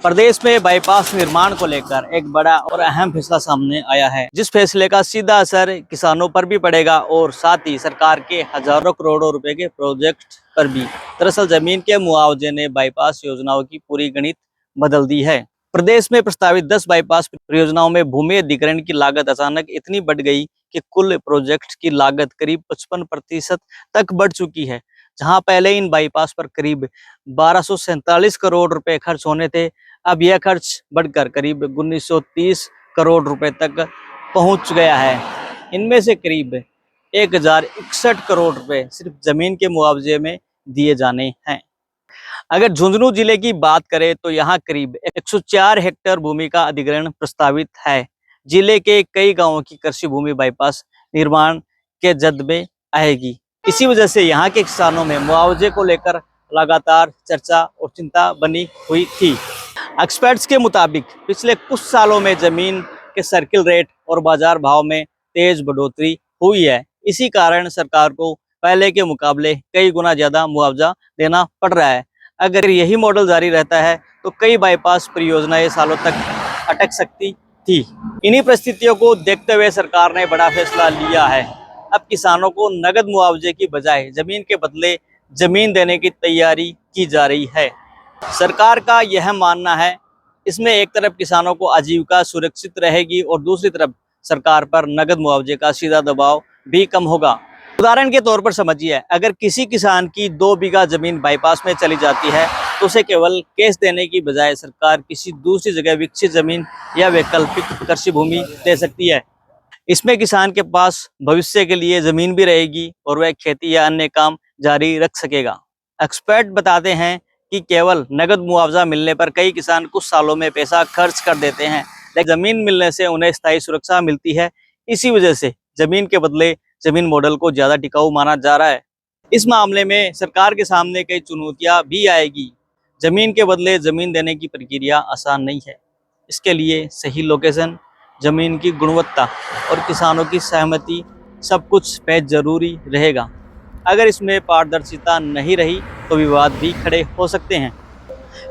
प्रदेश में बाईपास निर्माण को लेकर एक बड़ा और अहम फैसला सामने आया है, जिस फैसले का सीधा असर किसानों पर भी पड़ेगा और साथ ही सरकार के हजारों करोड़ों रुपए के प्रोजेक्ट पर भी। दरअसल जमीन के मुआवजे ने बाईपास योजनाओं की पूरी गणित बदल दी है। प्रदेश में प्रस्तावित 10 बाईपास परियोजनाओं में भूमि अधिग्रहण की लागत अचानक इतनी बढ़ गई कि कुल प्रोजेक्ट की लागत करीब 55% तक बढ़ चुकी है। जहां पहले इन बाईपास पर करीब 1247 करोड़ रुपए खर्च होने थे, अब यह खर्च बढ़कर करीब 1930 करोड़ रुपए तक पहुंच गया है। इनमें से करीब 1061 करोड़ रुपए सिर्फ जमीन के मुआवजे में दिए जाने हैं। अगर झुंझुनू जिले की बात करें तो यहाँ करीब 104 हेक्टेयर भूमि का अधिग्रहण प्रस्तावित है। जिले के कई गांवों की कृषि भूमि बाईपास निर्माण के जद में आएगी। इसी वजह से यहाँ के किसानों में मुआवजे को लेकर लगातार चर्चा और चिंता बनी हुई थी। एक्सपर्ट्स के मुताबिक पिछले कुछ सालों में जमीन के सर्किल रेट और बाजार भाव में तेज बढ़ोतरी हुई है। इसी कारण सरकार को पहले के मुकाबले कई गुना ज्यादा मुआवजा देना पड़ रहा है। अगर यही मॉडल जारी रहता है तो कई बाईपास परियोजनाएं सालों तक अटक सकती थी। इन्हीं परिस्थितियों को देखते हुए सरकार ने बड़ा फैसला लिया है। अब किसानों को नगद मुआवजे की बजाय जमीन के बदले जमीन देने की तैयारी की जा रही है। सरकार का यह मानना है, इसमें एक तरफ किसानों को आजीविका सुरक्षित रहेगी और दूसरी तरफ सरकार पर नगद मुआवजे का सीधा दबाव भी कम होगा। उदाहरण के तौर पर समझिए, अगर किसी किसान की 2 बीघा जमीन बाईपास में चली जाती है तो उसे केवल कैश देने की बजाय सरकार किसी दूसरी जगह विकसित जमीन या वैकल्पिक कृषि भूमि दे सकती है। इसमें किसान के पास भविष्य के लिए जमीन भी रहेगी और वह खेती या अन्य काम जारी रख सकेगा। एक्सपर्ट बताते हैं कि केवल नगद मुआवजा मिलने पर कई किसान कुछ सालों में पैसा खर्च कर देते हैं, लेकिन जमीन मिलने से उन्हें स्थायी सुरक्षा मिलती है। इसी वजह से जमीन के बदले जमीन मॉडल को ज्यादा टिकाऊ माना जा रहा है। इस मामले में सरकार के सामने कई चुनौतियां भी आएगी। जमीन के बदले जमीन देने की प्रक्रिया आसान नहीं है। इसके लिए सही लोकेशन, जमीन की गुणवत्ता और किसानों की सहमति सब कुछ बेहद जरूरी रहेगा। अगर इसमें पारदर्शिता नहीं रही तो विवाद भी खड़े हो सकते हैं।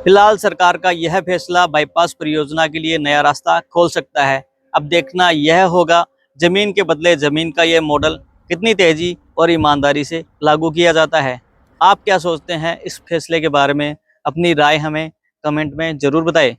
फिलहाल सरकार का यह फैसला बाईपास परियोजना के लिए नया रास्ता खोल सकता है। अब देखना यह होगा जमीन के बदले जमीन का यह मॉडल कितनी तेजी और ईमानदारी से लागू किया जाता है। आप क्या सोचते हैं इस फैसले के बारे में? अपनी राय हमें कमेंट में जरूर बताएं।